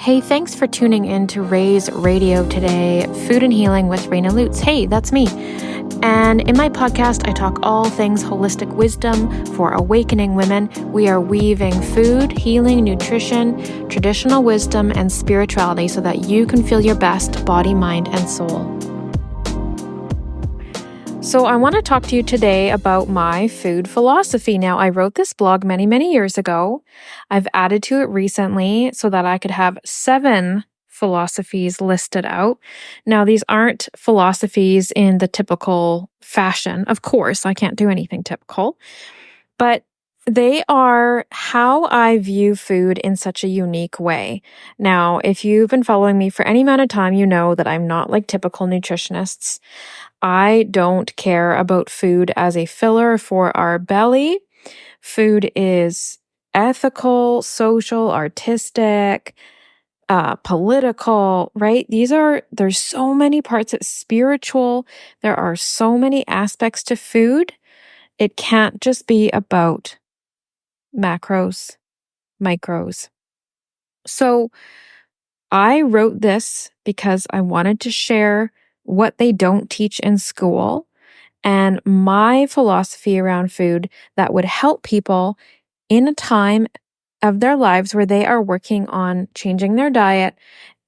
Hey, thanks for tuning in to Ray's Radio today, Food and Healing with Raina Lutz. Hey, that's me. And in my podcast, I talk all things holistic wisdom for awakening women. We are weaving food, healing, nutrition, traditional wisdom, and spirituality so that you can feel your best body, mind, and soul. So I want to talk to you today about my food philosophy. Now, I wrote this blog many years ago. I've added to it recently so that I could have 7 philosophies listed out. Now, these aren't philosophies in the typical fashion. Of course, I can't do anything typical, but they are how I view food in such a unique way. Now, if you've been following me for any amount of time, you know that I'm not like typical nutritionists. I don't care about food as a filler for our belly. Food is ethical, social, artistic, political, right? There's so many parts. It's spiritual. There are so many aspects to food. It can't just be about macros, micros. So I wrote this because I wanted to share what they don't teach in school and my philosophy around food that would help people in a time of their lives where they are working on changing their diet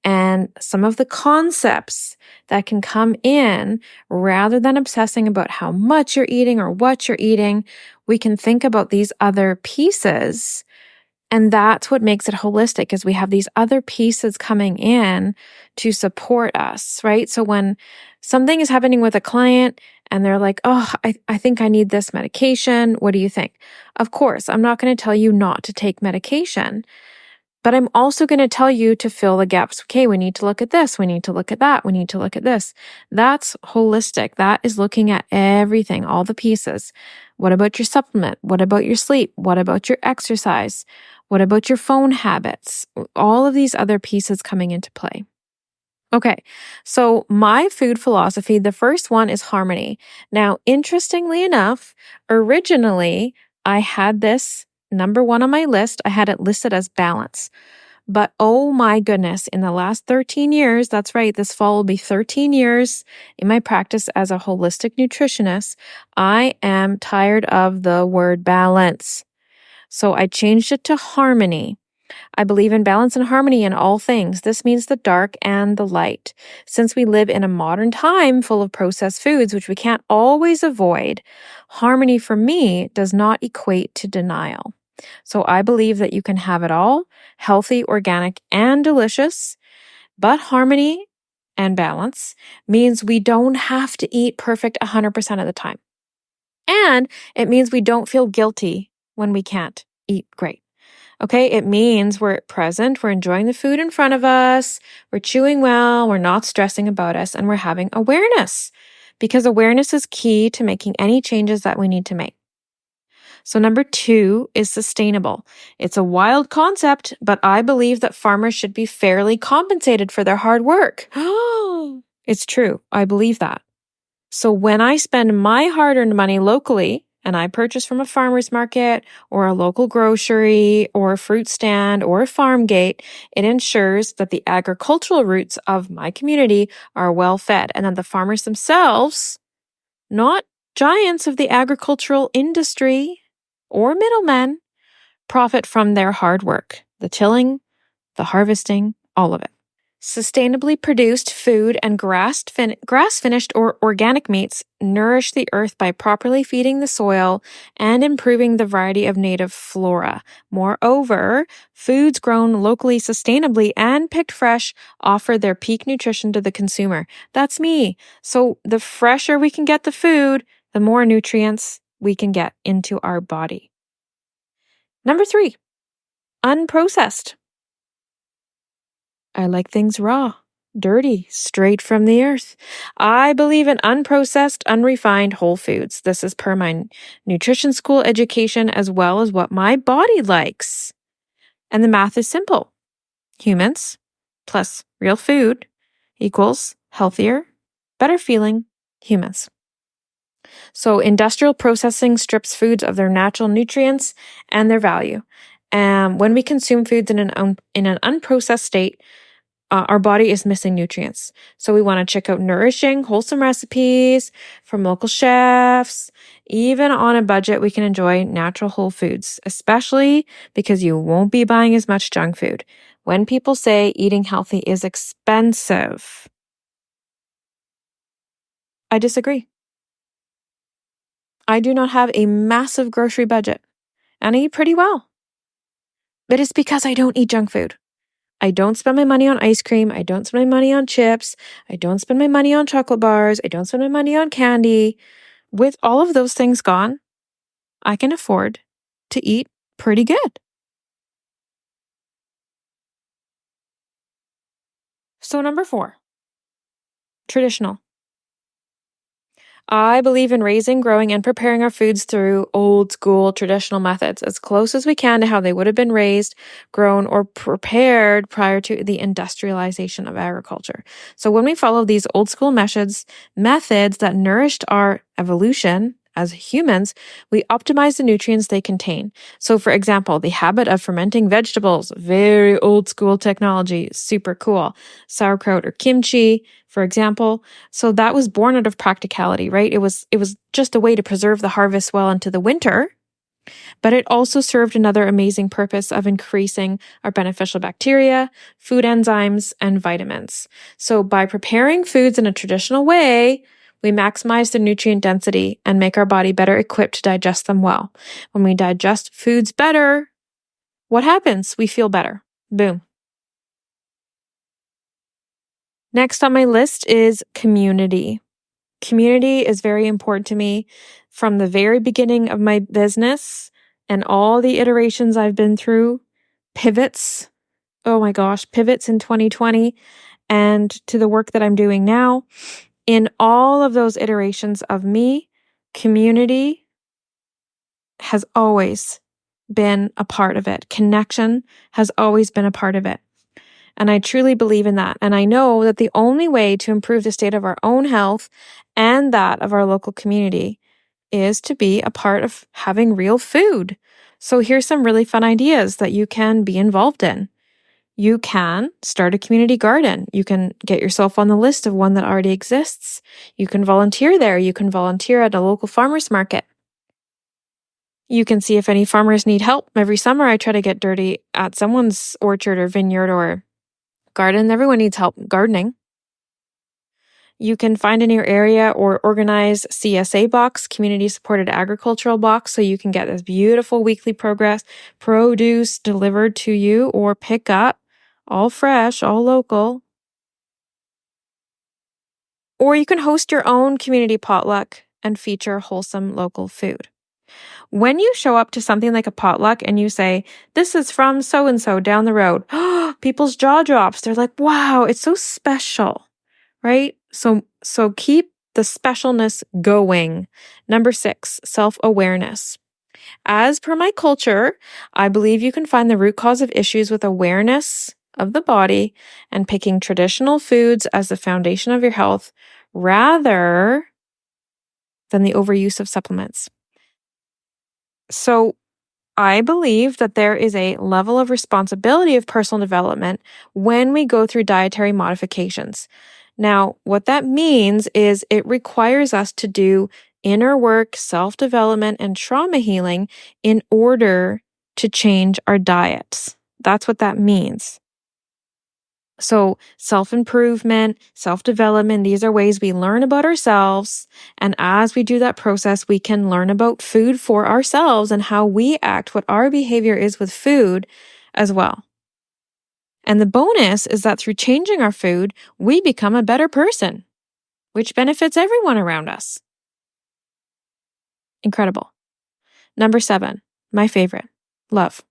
and some of the concepts that can come in rather than obsessing about how much you're eating or what you're eating. We can think about these other pieces. And that's what makes it holistic is we have these other pieces coming in to support us, right? So when something is happening with a client and they're like, oh, I think I need this medication. What do you think? Of course, I'm not going to tell you not to take medication, but I'm also going to tell you to fill the gaps. Okay, we need to look at this. We need to look at that. We need to look at this. That's holistic. That is looking at everything, all the pieces. What about your supplement? What about your sleep? What about your exercise? What about your phone habits? All of these other pieces coming into play. Okay, so my food philosophy, the first one is harmony. Now, interestingly enough, originally I had this number 1 on my list. I had it listed as balance. But oh my goodness, in the last 13 years, that's right, this fall will be 13 years in my practice as a holistic nutritionist, I am tired of the word balance. So I changed it to harmony. I believe in balance and harmony in all things. This means the dark and the light. Since we live in a modern time full of processed foods, which we can't always avoid, harmony for me does not equate to denial. So I believe that you can have it all, healthy, organic, and delicious, but harmony and balance means we don't have to eat perfect 100% of the time. And it means we don't feel guilty when we can't eat great. Okay, it means we're present, we're enjoying the food in front of us, we're chewing well, we're not stressing about us, and we're having awareness because awareness is key to making any changes that we need to make. So number 2 is sustainable. It's a wild concept, but I believe that farmers should be fairly compensated for their hard work. It's true. I believe that. So when I spend my hard-earned money locally, and I purchase from a farmer's market or a local grocery or a fruit stand or a farm gate, it ensures that the agricultural roots of my community are well fed and that the farmers themselves, not giants of the agricultural industry or middlemen, profit from their hard work, the tilling, the harvesting, all of it. Sustainably produced food and grass-finished or organic meats nourish the earth by properly feeding the soil and improving the variety of native flora. Moreover, foods grown locally sustainably and picked fresh offer their peak nutrition to the consumer. That's me. So the fresher we can get the food, the more nutrients we can get into our body. Number 3, unprocessed. I like things raw, dirty, straight from the earth. I believe in unprocessed, unrefined whole foods. This is per my nutrition school education as well as what my body likes. And the math is simple. Humans plus real food equals healthier, better feeling humans. So industrial processing strips foods of their natural nutrients and their value. When we consume foods in an unprocessed state, our body is missing nutrients. So we want to check out nourishing, wholesome recipes from local chefs. Even on a budget, we can enjoy natural whole foods, especially because you won't be buying as much junk food. When people say eating healthy is expensive, I disagree. I do not have a massive grocery budget, and I eat pretty well. But it's because I don't eat junk food. I don't spend my money on ice cream. I don't spend my money on chips. I don't spend my money on chocolate bars. I don't spend my money on candy. With all of those things gone, I can afford to eat pretty good. So, number 4, traditional. I believe in raising, growing, and preparing our foods through old school traditional methods, as close as we can to how they would have been raised, grown, or prepared prior to the industrialization of agriculture. So when we follow these old school methods that nourished our evolution as humans, we optimize the nutrients they contain. So for example, the habit of fermenting vegetables, very old school technology, super cool. Sauerkraut or kimchi, for example. So that was born out of practicality, right? It was just a way to preserve the harvest well into the winter, but it also served another amazing purpose of increasing our beneficial bacteria, food enzymes, and vitamins. So by preparing foods in a traditional way, we maximize the nutrient density and make our body better equipped to digest them well. When we digest foods better, what happens? We feel better. Boom. Next on my list is community. Community is very important to me from the very beginning of my business and all the iterations I've been through, pivots. Oh my gosh, pivots in 2020 and to the work that I'm doing now. In all of those iterations of me, community has always been a part of it. Connection has always been a part of it. And I truly believe in that. And I know that the only way to improve the state of our own health and that of our local community is to be a part of having real food. So here's some really fun ideas that you can be involved in. You can start a community garden. You can get yourself on the list of one that already exists. You can volunteer there. You can volunteer at a local farmer's market. You can see if any farmers need help. Every summer, I try to get dirty at someone's orchard or vineyard or garden. Everyone needs help gardening. You can find in your area or organize CSA box, community supported agricultural box, so you can get this beautiful weekly produce delivered to you or pick up, all fresh, all local. Or you can host your own community potluck and feature wholesome local food. When you show up to something like a potluck and you say, "This is from so-and-so down the road," people's jaw drops. They're like, "Wow, it's so special," right? So keep the specialness going. Number 6, self-awareness. As per my culture, I believe you can find the root cause of issues with awareness of the body and picking traditional foods as the foundation of your health rather than the overuse of supplements. So I believe that there is a level of responsibility of personal development when we go through dietary modifications. Now, what that means is it requires us to do inner work, self-development, and trauma healing in order to change our diets. That's what that means. So self-improvement, self-development, these are ways we learn about ourselves. And as we do that process, we can learn about food for ourselves and how we act, what our behavior is with food as well. And the bonus is that through changing our food, we become a better person, which benefits everyone around us. Incredible. Number 7, my favorite, love.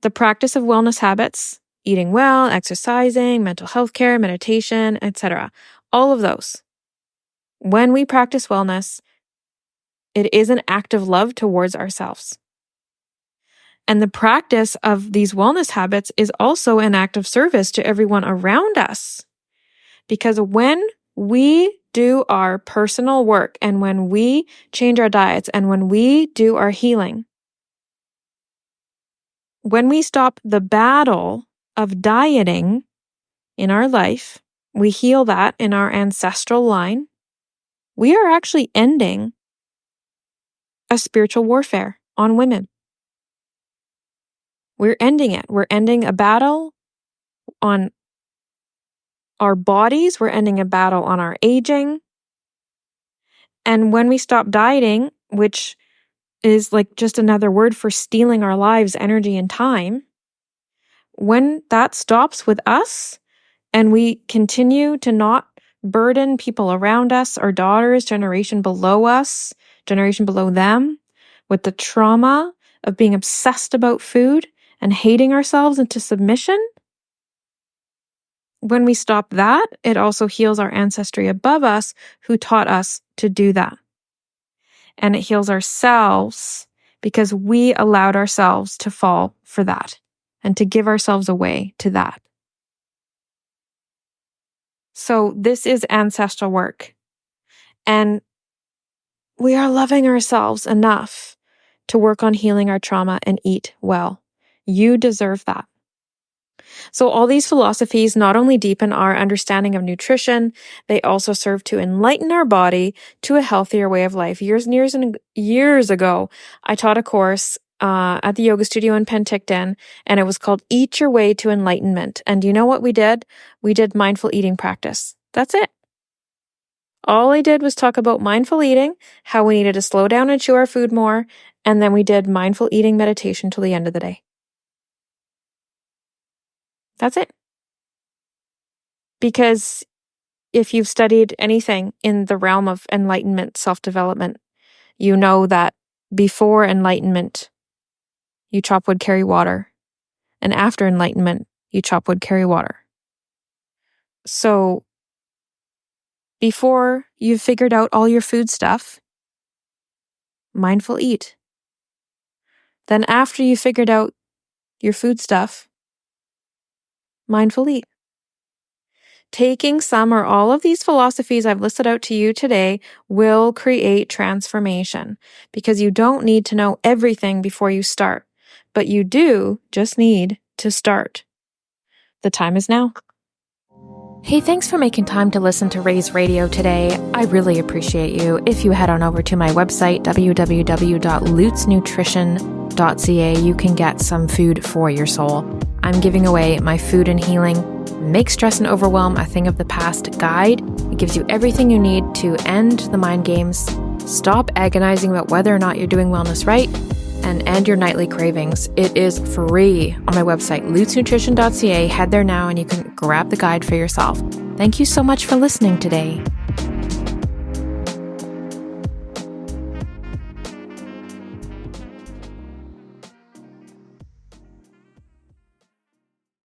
The practice of wellness habits, eating well, exercising, mental health care, meditation, etc. All of those. When we practice wellness, it is an act of love towards ourselves. And the practice of these wellness habits is also an act of service to everyone around us. Because when we do our personal work and when we change our diets and when we do our healing, when we stop the battle of dieting in our life, we heal that in our ancestral line, we are actually ending a spiritual warfare on women. We're ending it. We're ending a battle on our bodies. We're ending a battle on our aging. And when we stop dieting, which is like just another word for stealing our lives, energy, and time, when that stops with us and we continue to not burden people around us, our daughters, generation below us, generation below them, with the trauma of being obsessed about food and hating ourselves into submission, when we stop that, it also heals our ancestry above us who taught us to do that. And it heals ourselves because we allowed ourselves to fall for that and to give ourselves away to that. So this is ancestral work. And we are loving ourselves enough to work on healing our trauma and eat well. You deserve that. So all these philosophies not only deepen our understanding of nutrition, they also serve to enlighten our body to a healthier way of life. Years and years ago, I taught a course at the yoga studio in Penticton, and it was called Eat Your Way to Enlightenment. And do you know what we did? We did mindful eating practice. That's it. All I did was talk about mindful eating, how we needed to slow down and chew our food more, and then we did mindful eating meditation till the end of the day. That's it. Because if you've studied anything in the realm of enlightenment, self-development, you know that before enlightenment, you chop wood, carry water. And after enlightenment, you chop wood, carry water. So before you've figured out all your food stuff, mindful eat. Then after you figured out your food stuff, mindful eat. Taking some or all of these philosophies I've listed out to you today will create transformation because you don't need to know everything before you start, but you do just need to start. The time is now. Hey, thanks for making time to listen to Raise Radio today. I really appreciate you. If you head on over to my website, www.lutesnutrition.ca, you can get some food for your soul. I'm giving away my Food and Healing Make Stress and Overwhelm a Thing of the Past guide. It gives you everything you need to end the mind games, stop agonizing about whether or not you're doing wellness right, and end your nightly cravings. It is free on my website, lutesnutrition.ca. Head there now and you can grab the guide for yourself. Thank you so much for listening today.